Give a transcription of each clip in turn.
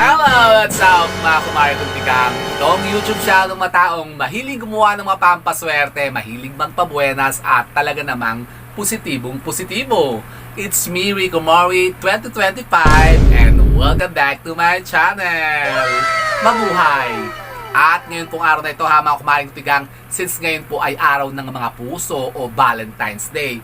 Hello! What's up mga kumari kong tigang? Itong YouTube channel ng mga taong mahilig gumawa ng mga pampaswerte, mahilig magpabuenas at talaga namang positibong positibo. It's me, Rico Mori, 2025 and welcome back to my channel! Mabuhay! At ngayon pong araw na ito mga kumari kong tigang, since ngayon po ay araw ng mga puso o Valentine's Day,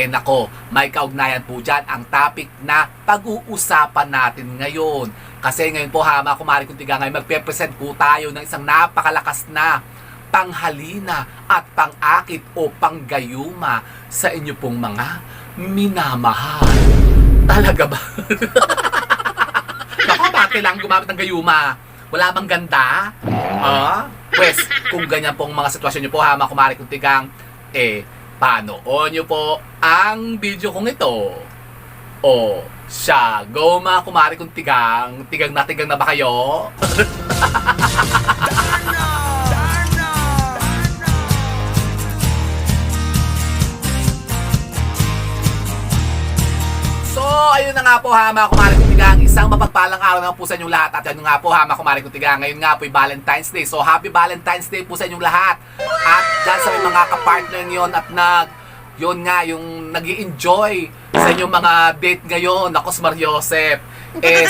nako, may kaugnayan po dyan ang topic na pag-uusapan natin ngayon. Kasi ngayon po mga kumari kong tigang ay magpe-present po tayo ng isang napakalakas na panghalina at pang-akit o panggayuma sa inyo pong mga minamahal. Talaga ba? Naku, bakit lang gumamit ng gayuma? Wala bang ganda? Pues, kung ganyan pong mga sitwasyon nyo po mga kumari kong tigang, panood nyo po ang video kong ito. O, siya, go mga kumari kong tigang. Tigang na ba kayo? So, ayun na nga po mga kumari kong tigang. Isang mapagpalang araw na po sa inyong lahat. At yun nga po mga kumari kong tigang. Ngayon nga po ay Valentine's Day. So, happy Valentine's Day po sa inyong lahat. At dyan sa mga kapartner nyon at yun nga, yung nag-i-enjoy sa inyong mga date ngayon. Ako, si Mariosep.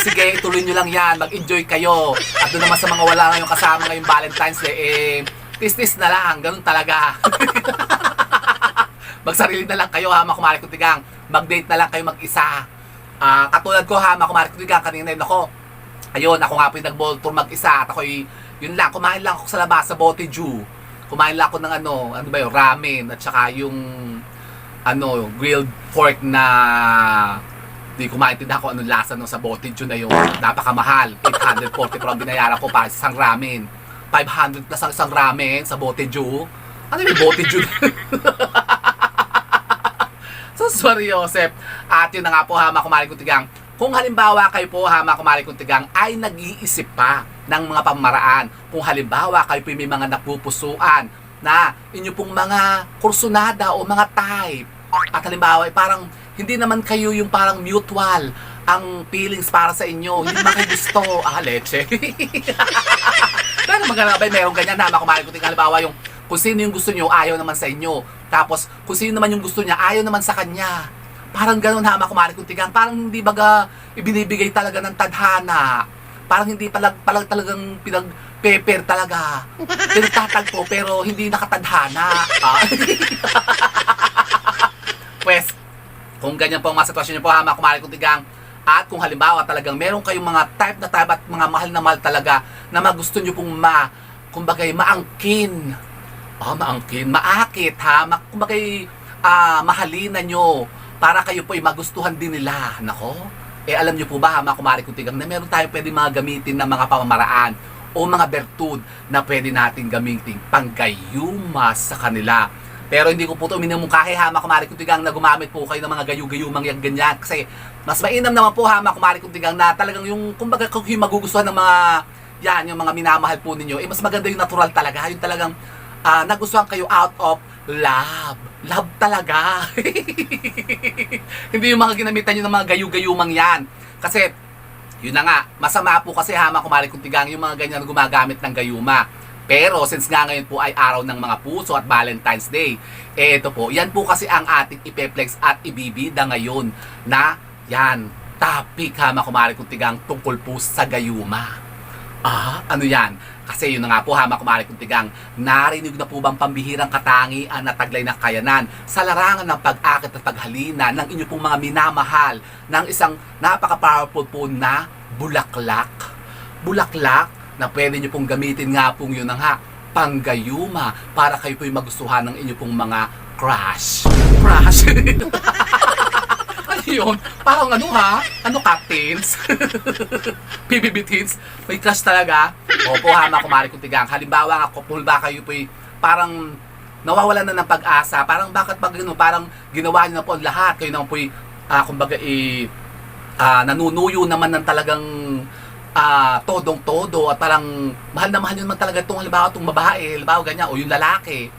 Sige, ituloy nyo lang yan. Mag-enjoy kayo. At doon naman sa mga wala ngayong kasama ngayong Valentine's Day, tis-tis na lang. Ganun talaga. Magsarili na lang kayo, mga kumari kong tigang. Mag-date na lang kayo mag-isa. Katulad ko, mga kumari kong tigang, kanina yun ako. Ayun, ako nga po yung nag-ball tour mag-isa. At ako yun lang, kumain lang ako sa labas, sa Boteju. Kumain lang ako ng ano ba yun, ramen. At saka yung grilled pork na di ko maintindihan kung anong lasa nung sa Boteju na yun. Napakamahal. 840 pero ang binayaran ko para sa isang ramen. 500 plus ang isang ramen sa Boteju. Ano yung Boteju? So, sorry, Joseph. At yun na nga po, mga kumari kong tigang. Kung halimbawa kayo po, mga kumari kong tigang, ay nag-iisip pa ng mga pamaraan. Kung halimbawa kayo po may mga napupusuan na inyo pong mga kursunada o mga type. At halimbawa, parang hindi naman kayo yung parang mutual ang feelings para sa inyo. Hindi naman kayo gusto. Leche. Pero maganda ba, mayroong ganyan na kumari kong tigang. Halimbawa, yung kung sino yung gusto nyo, ayaw naman sa inyo. Tapos, kung sino naman yung gusto niya, ayaw naman sa kanya. Parang ganun ha, kumari kong tigang. Parang hindi baga ibinibigay talaga ng tadhana. Parang hindi talagang pinag-paper talaga. Pinagtatagpo pero hindi nakatadhana. Pues, kung ganyan po ang mga sitwasyon nyo po ha, kumari kong tigang. At kung halimbawa talagang meron kayong mga type na type at mga mahal na mahal talaga na magusto nyo pong kumbagay maangkin. Maangkin, maakit ha. Kumbagay mahalinan nyo para kayo po ay magustuhan din nila. Nako, alam nyo po ba mga kumari kong tigang na meron tayo pwede mga gamitin na mga pamamaraan o mga bertud na pwede natin gamitin panggayuma sa kanila. Pero hindi ko po ito minamungkahi mga kumari kong tigang na gumamit po kayo ng mga gayu-gayumang yan ganyan. Kasi mas mainam naman po mga kumari kong tigang na talagang yung kumbaga kung yung magugustuhan ng mga yung mga minamahal po ninyo, mas maganda yung natural talaga. Yung talagang nagustuhan kayo out of love. Love talaga. Hindi yung mga ginamitan nyo ng mga gayu-gayumang yan. Kasi, yun na nga, masama po kasi mga kumari kong tigang yung mga ganyan gumagamit ng gayuma. Pero, since nga ngayon po ay araw ng mga puso at Valentine's Day, ito po, yan po kasi ang ating ipeplex at ibibida ngayon na yan, topic mga kumari kong tigang tungkol po sa gayuma. Ano yan? Kasi yun na nga po mga kumari kong tigang, narinig na po bang pambihirang katangian na taglay na kayanan sa larangan ng pag-akit at paghalina ng inyo pong mga minamahal ng isang napaka-powerful po na bulaklak? Bulaklak na pwede nyo pong gamitin nga pong yun nga, panggayuma para kayo po yung magustuhan ng inyo pong mga crush. Crush? Yun, parang teens? PBB teens? May crush talaga? Opo mga kumari kong tigang. Halimbawa nga, kung ba kayo po'y parang nawawalan na ng pag-asa, parang bakit parang ginawa nyo na po ang lahat. Kayo naman po'y, kumbaga, nanunuyo naman ng talagang todong-todo at parang mahal na mahal nyo naman talaga itong halimbawa itong babae, halimbawa ganyan, o yung lalaki.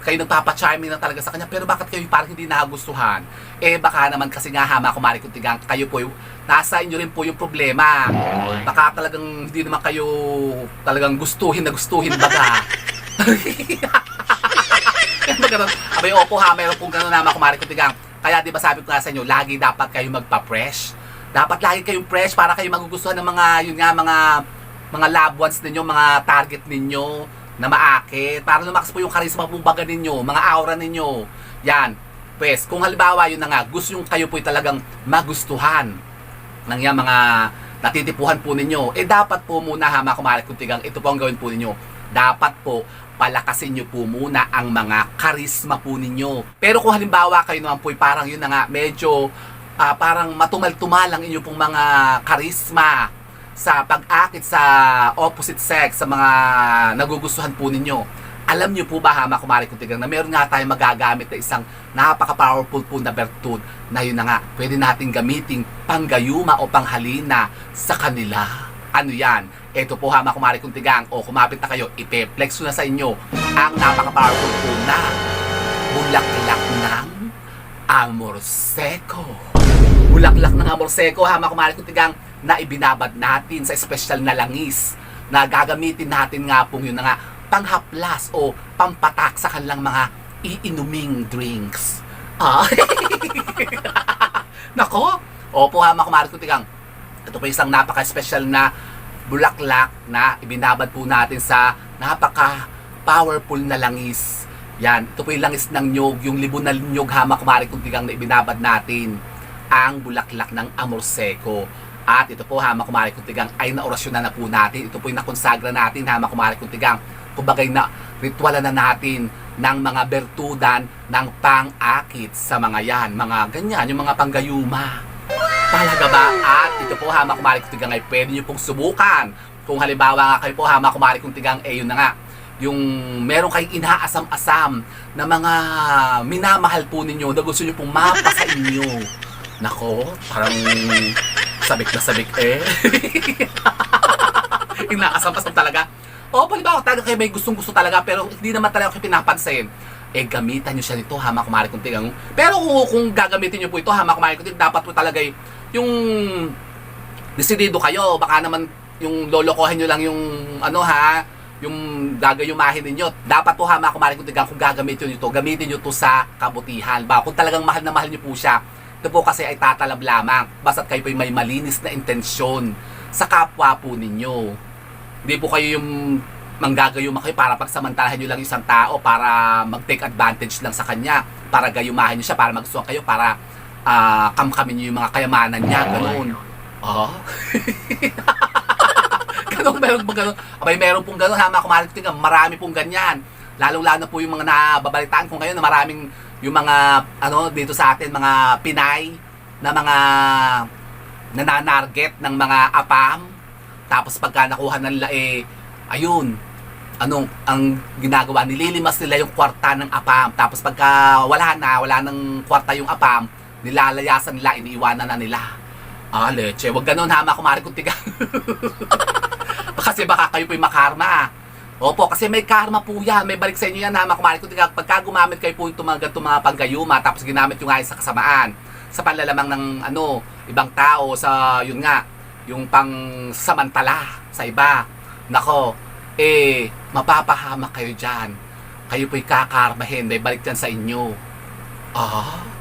kayo nagpapa-charming na talaga sa kanya, pero bakit kayo parang hindi nagustuhan? Eh baka naman kasi nga ha, mga kumari kong tigang, kayo po, nasa inyo rin po yung problema. Baka talagang hindi naman kayo talagang gustuhin baga. Abay, opo ha, meron pong gano'n na mga kumari kong tigang. Kaya di ba sabi ko nga sa inyo, lagi dapat kayo magpa-fresh. Dapat lagi kayong fresh para kayo magugustuhan ng mga, yun nga, mga loved ones ninyo, mga target ninyo na maakit, para lumakas po yung charisma po baga ninyo, mga aura ninyo. Yan. Pues, kung halimbawa yun na nga, gusto yung kayo po talagang magustuhan ng yan mga natitipuhan po ninyo, eh dapat po muna ha, mga kumari kong tigang, ito po ang gawin po ninyo. Dapat po, palakasin nyo po muna ang mga charisma po ninyo. Pero kung halimbawa kayo naman po, parang yun na nga, medyo parang matumal-tumal ang inyong pong mga charisma sa pag-akit sa opposite sex, sa mga nagugustuhan po ninyo. Alam niyo po ba ha, mga kumari kong tigang, na meron nga tayong magagamit na isang napaka-powerful po na bertud na yun na nga, pwede natin gamiting panggayuma o panghalina sa kanila. Ano yan? Ito po ha, mga kumari kong tigang, o kumapit na kayo, ipeflex ko na sa inyo ang napaka-powerful po na bulaklak ng amor seco. Bulaklak ng amor seco ha, mga kumari kong tigang, na ibinabad natin sa espesyal na langis na gagamitin natin nga pong yun na nga panghaplas o pampatak sa kanilang mga iinuming drinks. Nako! Opo ha, mga kumari kong tigang, ito po isang napaka-espesyal na bulaklak na ibinabad po natin sa napaka-powerful na langis. Yan, ito po yung langis ng nyog, yung libon na nyog ha, mga kumari kong tigang, na ibinabad natin ang bulaklak ng amor seco. At ito po ha, mga kumari kong tigang, ay naorasyon na po natin. Ito po yung nakonsagra natin ha, mga kumari kong tigang. Kumbagay na ritualan na natin ng mga bertudan ng pang-akit sa mga yan. Mga ganyan, yung mga panggayuma. Talaga ba? At ito po ha, mga kumari kong tigang, ay pwede nyo pong subukan. Kung halimbawa nga kayo po ha, mga kumari kong tigang, eh yun na nga, yung meron kayong inaasam-asam na mga minamahal po ninyo na gusto nyo pong mapa sa inyo. Nako, parang sabik na sabik eh. Inaasam-asam talaga. O, palibawa talaga kayo may gustong-gusto talaga, pero hindi naman talaga kayo pinapansin. Eh, gamitan nyo siya nito, ha, mga kumari kong tigang. Pero kung gagamitin nyo po ito, ha, mga kumari kong tigang, dapat po talaga yung desidido kayo. Baka naman yung lolokohin nyo lang yung, ano ha, yung gagayumahin ninyo. Dapat po ha, mga kumari kong tigang, kung gagamitin nyo ito, gamitin nyo ito sa kabutihan. Ba, kung talagang mahal na mahal nyo po siya, ito po kasi ay tatalab lamang. Basta't kayo po may malinis na intensyon sa kapwa po ninyo. Hindi po kayo yung manggagayuma kayo para pagsamantalahan nyo lang isang tao para mag-take advantage lang sa kanya, para gayumahin nyo siya, para magustuhan kayo, para kamkamin nyo yung mga kayamanan niya, ganoon. Oh. Ganun, meron pong ganun. Abay, meron pong ganun ha, mga kumari ko tingnan, marami pong ganyan. Lalo-lalo na po yung mga nababalitaan ko ngayon na maraming yung mga ano dito sa atin, mga Pinay na mga nananarget ng mga apam. Tapos pagka nakuha nila eh ayun, anong ang ginagawa, nililimas nila yung kwarta ng apam. Tapos pagka wala ng kwarta yung apam, nilalayasan nila, iniiwanan na nila. Leche, wag ganun ha, mga kumari kong tigang. Kasi baka kayo po'y makarma. Opo, kasi may karma po yan. May balik sa inyo yan ha, mga kumari kong tigang. Pagka gumamit kayo po itong mga panggayuma, tapos ginamit yung nga sa kasamaan, sa panlalamang ng ibang tao, sa yun nga, yung pang samantala sa iba. Nako, mapapahamak kayo dyan. Kayo po'y kakarmahin. May balik dyan sa inyo.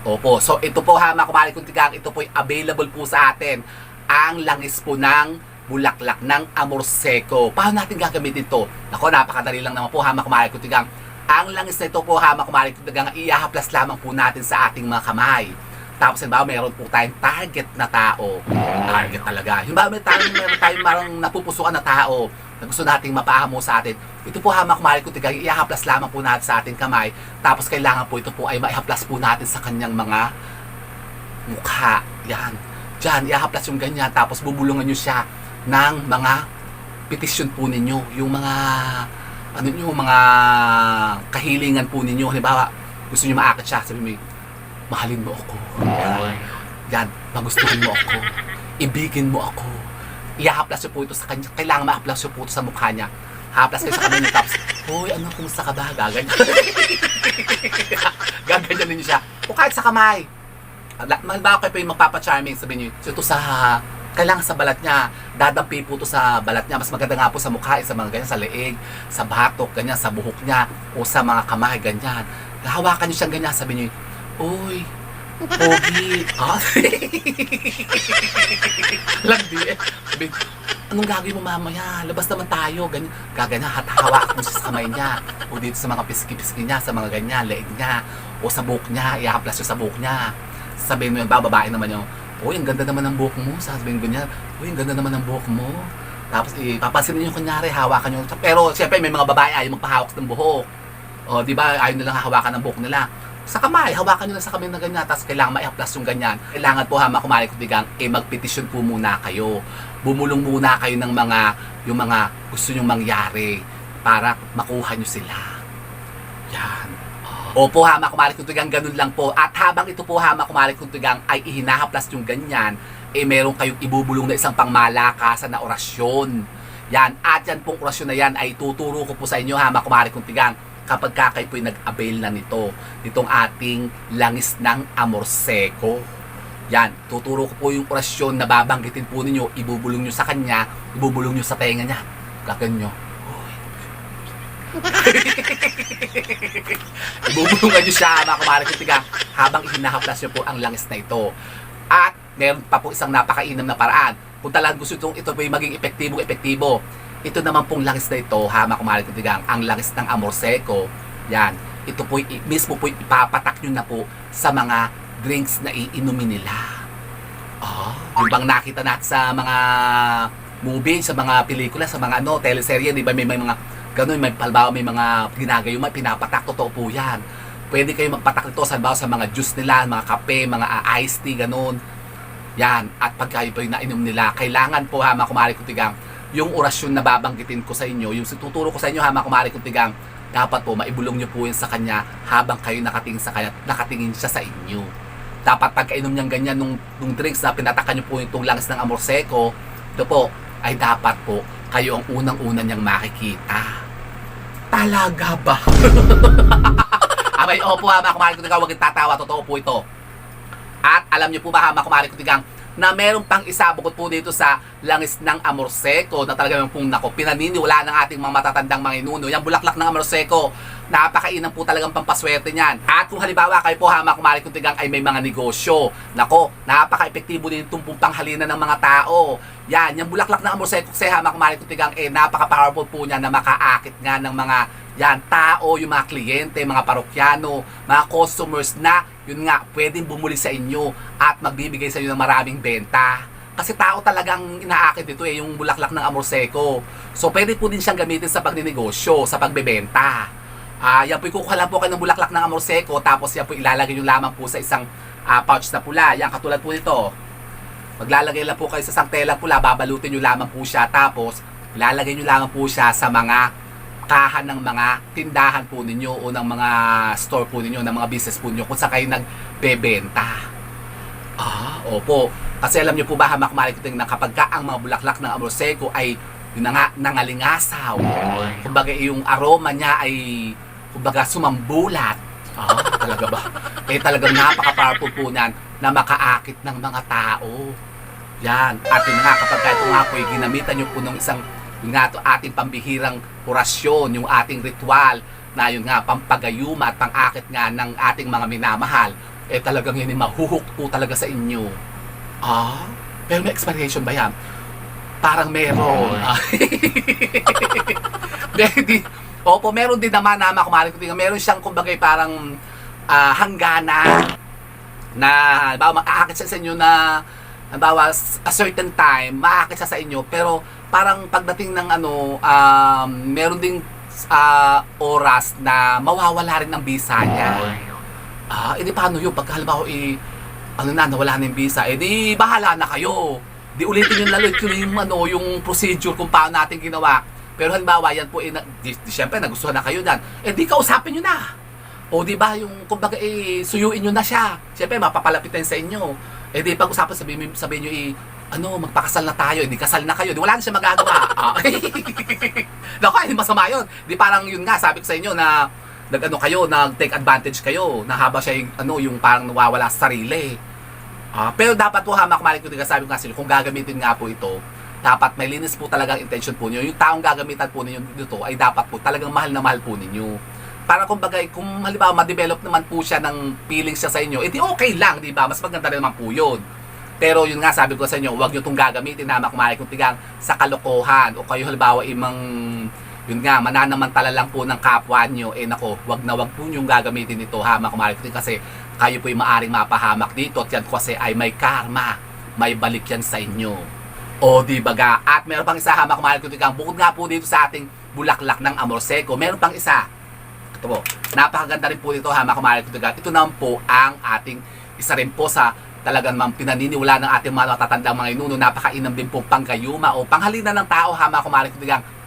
Opo. So, ito po ha, mga kumari kong tigang, ito po'y available po sa atin. Ang langis po ng bulaklak ng amor seco. Paano natin gagamitin ito? Nako, napakadali lang naman po ha, mga kumari kong tigang. Ang langis na ito po ha, mga kumari kong tigang, iahaplas lamang po natin sa ating mga kamay. Tapos, halimbawa, meron po tayong target na tao. Target talaga. Halimbawa, meron tayong marang napupusukan na tao na gusto nating mapaamo sa atin. Ito po ha, mga kumari kong tigang, iahaplas lamang po natin sa ating kamay. Tapos, kailangan po ito po ay maihaplas po natin sa kanyang mga mukha. Yan. Diyan, iahaplas yung ganyan. Tapos, bubulungan nyo siya ng mga petisyon po ninyo. Yung mga, mga kahilingan po ninyo. Halimbawa, gusto nyo maakit siya. Sabi mo, mahalin mo ako. Yan, magustuhan mo ako. Ibigin mo ako. Ihaplas nyo po ito sa kanya. Kailangan ma-haplas nyo po ito sa mukha niya. Haplas kayo sa kanya niya. Tapos, Hoy, ano, kumusta ka ba? Gaganyan. Gaganyan niyo siya. O kahit sa kamay. Halimbawa kayo pa yung magpapa-charming, sabihin niyo, ito sa, kailangan sa balat niya, dadampi po ito sa balat niya, mas maganda nga po sa mukha, sa mga ganyan, sa leeg, sa batok, ganyan, sa buhok niya, o sa mga kamay, ganyan. Hawakan niyo siyang ganyan, sabihin niyo, uy, pogi. Landi eh. Sabihin, anong gagawin mo mamaya? Labas naman tayo. Ganyan. Gaganyan, hawakan mo siya sa kamay niya. O dito sa mga piski-piski niya, sa mga ganyan, leeg niya. O sa buhok niya, i-haplas siya sa buhok niya. Sabihin mo yung bababae naman yung, uy, ang ganda naman ng buhok mo. Sabihin ko niya, uy, ang ganda naman ng buhok mo. Tapos papansinin yung kunyari, hawakan nyo. Pero siyempre may mga babae ayaw magpahawak ng buhok. O di ba, ayaw nilang hawakan ng buhok nila. Sa kamay, hawakan nyo lang sa kamay na ganyan. Tapos kailangan ma-i-haplas yung ganyan. Kailangan po kumari kutigang, magpetisyon po muna kayo. Bumulong muna kayo ng yung mga gusto nyong mangyari para makuha nyo sila. Yan. Opo, kumari kutigang, ganun lang po. At habang ito po kumari kutigang ay ihinahaplas yung ganyan, meron kayong ibubulong na isang pangmalakasan na orasyon. Yan. At yan pong orasyon na yan ay tuturo ko po sa inyo kumari kutigang kapag kayo po'y nag-avail na nitong ating langis ng amor seko. Yan, tuturo ko po yung orasyon na babanggitin po ninyo, ibubulong nyo sa kanya, ibubulong nyo sa tenga niya. Gagan nyo. Ibubulungan nyo siya, mga kumari kutigang, habang ihinahaplas nyo po ang langis na ito. At meron pa po isang napakainam na paraan. Kung talagang gusto ito po yung maging epektibo, ito naman pong langis na ito, mga kumari kutigang, ang langis ng amor seko. Yan, ito po mismo po ipapatak nyo na po sa mga drinks na iinumin nila. Yung bang nakita natin sa mga movie, sa mga pelikula, sa mga teleserye, di ba may mga ganun, may palbawa, may mga ginagayuma, pinapatak, totoo po yan. Pwede kayo magpatak nito sa mga juice nila, mga kape, mga iced tea, ganun. Yan, at pag kayo po yung nainom nila, kailangan po mga kumari kutigang, yung orasyon na babanggitin ko sa inyo, yung tuturo ko sa inyo mga kumari kutigang, dapat po maibulong nyo po yun sa kanya habang kayo nakatingin sa kanya, nakatingin siya sa inyo. Dapat pagkainom niyang ganyan nung drinks na pinatakan nyo po itong langis ng amor seko, ito po ay dapat po kayo ang unang-una niyang makikita. Talaga ba? Abay, opo mga kumari kutigang, huwag tatawa, totoo po ito. At alam niyo po ba mga kumari kutigang, na meron pang isa bukod po dito sa langis ng amor seko na talagang pong pinaniniwala ng ating mga matatandang mga inuno. Yung bulaklak ng amor seko, napakainam po talagang pampaswerte niyan. At kung halimbawa kayo po kumari kutigang ay may mga negosyo, napaka-epektibo din itong panghalina ng mga tao. Yan, yung bulaklak ng amor seko kasi kumari kutigang napaka-powerful po niya na makaakit nga ng mga tao, yung mga kliyente, mga parokyano, mga customers na yun nga, pwedeng bumuli sa inyo at magbibigay sa inyo ng maraming benta. Kasi tao talagang inaakit dito yung bulaklak ng amor seko. So, pwede po din siyang gamitin sa pagninegosyo, sa pagbebenta. Yan po, kukuha lang po kayo ng bulaklak ng amor seko, tapos yan po ilalagay nyo lamang po sa isang pouch na pula. Yan, katulad po nito. Maglalagay lang po kayo sa isang tela pula, babalutin nyo lamang po siya, tapos ilalagay nyo lamang po siya sa mga kahan ng mga tindahan po ninyo o ng mga store po ninyo, ng mga business po ninyo kung saan kayo nagbebenta. Opo. Kasi alam nyo po ba, kumari kutigang, na kapag ang mga bulaklak ng amor seko ay yun na nga, nangalingasaw. Kumbaga yung aroma niya ay kumbaga sumambulat. Talaga ba? Talagang napaka-powerful po niyan na makaakit ng mga tao. Yan. At yun nga, kapag ito nga po, ginamitan nyo po ng isang yung nga ito ating pambihirang orasyon, yung ating ritual na yun nga pampagayuma at pangakit nga ng ating mga minamahal, talagang yun mahuhook po talaga sa inyo. Pero may expiration ba yan? Parang meron. Opo, meron din naman kumari ko, meron siyang kumbaga parang hangganan na maakit siya sa inyo na a certain time, maakit siya sa inyo, pero parang pagdating ng meron ding oras na mawawala rin ang visa niya. Hindi paano yun? Pag halimbawa nawala na yung visa, di bahala na kayo. Di ulitin yung lalo yung procedure kung paano natin ginawa. Pero halimbawa yan po, siyempre nagustuhan na kayo dyan. Di kausapin nyo na. O di ba yung kumbaga suyuin nyo na siya. Siyempre mapapalapit na sa inyo. Di pag-usapan sabihin nyo magpakasal na tayo, hindi kasal na kayo, di wala na siya magagawa. Naku, hindi masama yun. Di parang yun nga, sabi ko sa inyo na nag-take advantage kayo, na haba siya yung parang nawawala sa sarili. Pero dapat po makumalik ko, sabi ko nga sila, kung gagamitin nga po ito, dapat may linis po talagang intention po niyo. Yung taong gagamitan po ninyo dito ay dapat po talagang mahal na mahal po ninyo. Para kumbaga, kung halimbawa ma-develop naman po siya ng feelings siya sa inyo, edi okay lang, di ba? Mas maganda rin naman po yun. Pero yun nga, sabi ko sa inyo, huwag nyo itong gagamitin makumalik kung tigang sa kalokohan o kayo halimbawa yun nga, mananamantala lang po ng kapwa nyo, nako, wag po yung gagamitin ito makumalik kasi kayo po yung maaring mapahamak dito at yan kasi ay may karma, may balik yan sa inyo. O di baga, at meron pang isa makumalik bukod nga po dito sa ating bulaklak ng amor seco, meron pang isa. Ito po, napakaganda rin po dito makumalik ito naman po ang ating isa rin po sa talagang pinaniniwala ng ating mga matatandang mga inuno, napakainam din po panggayuma o panghalina ng tao makumalik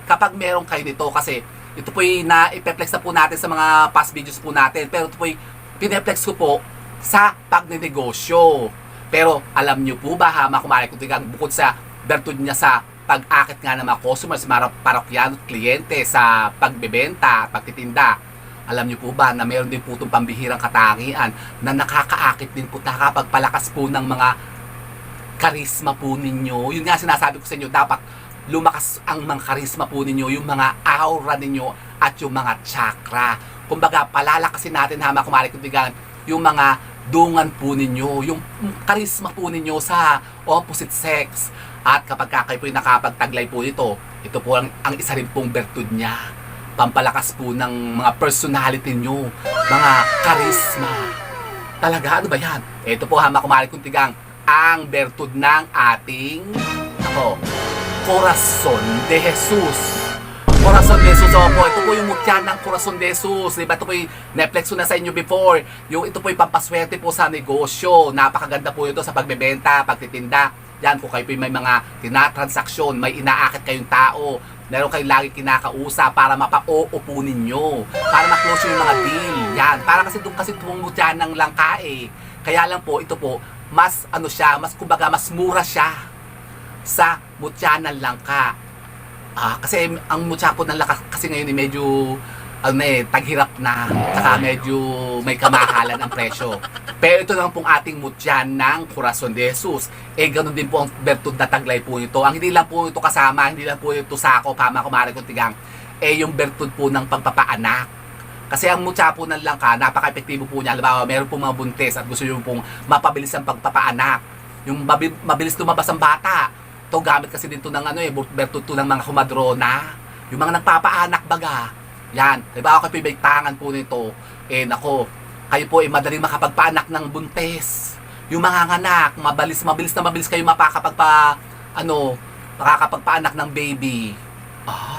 kapag meron kayo dito kasi ito po yung na-ipeplex na po natin sa mga past videos po natin, pero ito po yung pineplex ko po sa pagnenegosyo. Pero alam nyo po ba makumalik bukod sa bertud niya sa pag-akit nga ng mga customers, mga parokyano at kliyente sa pagbebenta, pagtitinda, alam nyo po ba na meron din po itong pambihirang katangian na nakakaakit din po, nakapagpalakas po ng mga karisma po ninyo. Yun nga sinasabi ko sa inyo, dapat lumakas ang mga karisma po ninyo, yung mga aura ninyo at yung mga chakra. Kumbaga, palalakasin natin makumalik yung mga dungan po ninyo, yung karisma po ninyo sa opposite sex. At kapag kayo po yung nakapagtaglay po ito po ang isa rin pong bertud niya. Pampalakas po ng mga personality nyo, mga karisma. Talaga, ano ba yan? Ito po makumalik ang bertud ng ating Corazon de Jesus. Corazon de Jesus, po. Ito po yung mutya ng Corazon de Jesus. Diba? Ito po yung Netflix ko na sa inyo before. Ito po yung pampaswerte po sa negosyo. Napakaganda po ito sa pagbebenta, pagtitinda. Yan, kung kayo po may mga tinatransaksyon, may inaakit kayong tao, meron kayong lagi kinakausap para mapa-oo po ninyo, para ma-close yung mga deal. Yan, para kasi doon kasi tumumutya ng langka Kaya lang po, ito po, mas mas kumbaga, mas mura siya sa mutya ng langka. Kasi ang mutya po ng langka kasi ngayon medyo taghirap na, saka medyo may kamahalan ang presyo. Pero ito lang pong ating mutya ng Corazon de Jesus. Ganun din po ang bertud na taglay po nito. Ang hindi lang po ito kasama, hindi lang po ito sako, makumari kong tigang, yung bertud po ng pagpapaanak. Kasi ang mutya po ng langka, napaka-epektibo po niya. Halimbawa, meron po mga buntis at gusto nyo pong mapabilis ang pagpapaanak. Yung mabilis lumabas ang bata. Ito, gamit kasi din to ng bertud to ng mga kumadrona. Yung mga nagpapaanak baga. Yan. Diba ako may tangan po nito. Nako, kayo po madaling makapagpaanak ng buntis. Yung mga anak, mabilis kayo makakapagpaanak ng baby.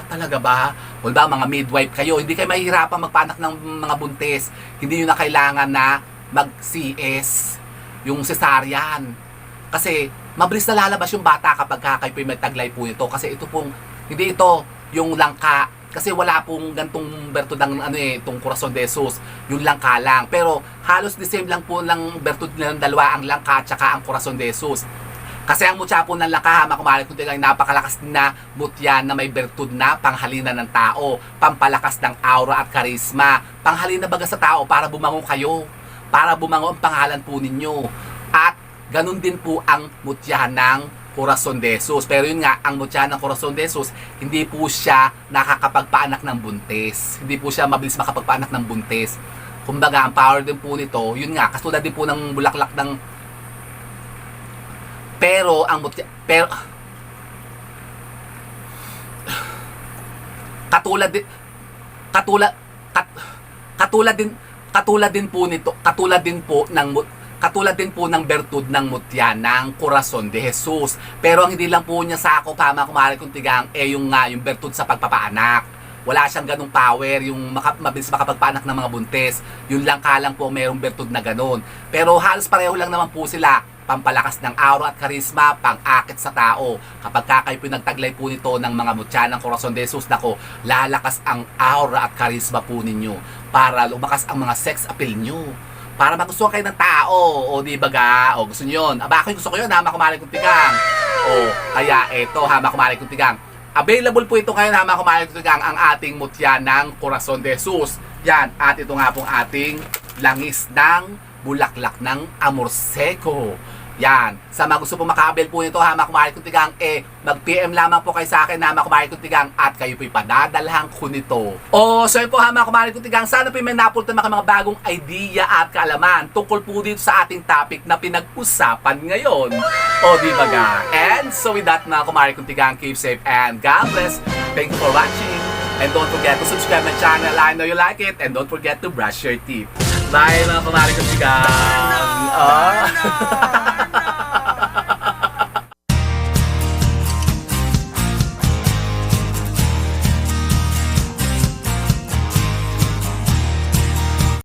Talaga ba? O ba, mga midwife kayo, hindi kayo mahihirapan magpaanak ng mga buntis. Hindi nyo na kailangan na mag-CS, yung cesarean. Kasi, mabilis na lalabas yung bata kapag kayo po may taglay po nito. Kasi ito pong, hindi ito yung langka. Kasi wala pong gantong bertud ng itong Corazon de Jesus, yung langka lang. Pero halos the same lang po lang bertud ng dalawa, ang langka at saka ang Corazon de Jesus. Kasi ang mutya po ng langka, makumalik kung ay napakalakas na mutya na may bertud na panghalina ng tao, pampalakas ng aura at karisma, panghalina baga sa tao para bumango kayo, para bumango ang pangalan po ninyo. At ganun din po ang mutya ng Corazon de Jesus. Pero yun nga, ang mutya ng Corazon de Jesus, hindi po siya nakakapagpaanak ng buntis. Hindi po siya mabilis makapagpaanak ng buntis. Kumbaga, ang power din po nito, yun nga, katulad din po ng bulaklak ng ang mutya, katulad din po ng bertud ng mutya ng Corazon de Jesus. Pero ang hindi lang po niya sako kumari kung tigang yung bertud sa pagpapaanak. Wala siyang ganung power, yung mabilis makapagpaanak ng mga buntis. Yun lang kalang po mayroong bertud na ganun. Pero halos pareho lang naman po sila. Pampalakas ng aura at karisma, pang-akit sa tao. Kapag kayo po nagtaglay po nito ng mga mutya ng Corazon de Jesus, lalakas ang aura at karisma po ninyo para lumakas ang mga sex appeal nyo. Para magustuhan kayo ng tao, o di ba ga? O gusto nyo yun? Aba, ako gusto ko yun, makumari kong tigang. Kaya ito ha, mga kumare kong tigang. Available po ito ngayon ha, mga kumare kong tigang, ang ating mutya ng Corazon de Jesus. Yan, at ito nga pong ating langis ng bulaklak ng Amor Seco. Yan. Sa mga gusto po makaabel po nito ha, mga kumare kong tigang, mag-PM lamang po kayo sa akin ha, mga kumare kong tigang, at kayo po'y padadalhan ko nito. So yun po ha, mga kumare kong tigang, sana po may napulta mga bagong idea at kaalaman tungkol po dito sa ating topic na pinag-usapan ngayon. Di ba ga? And so with that, mga kumare kong tigang, keep safe and God bless. Thank you for watching. And don't forget to subscribe my channel. I know you like it. And don't forget to brush your teeth. Bye mga kumare kong tigang.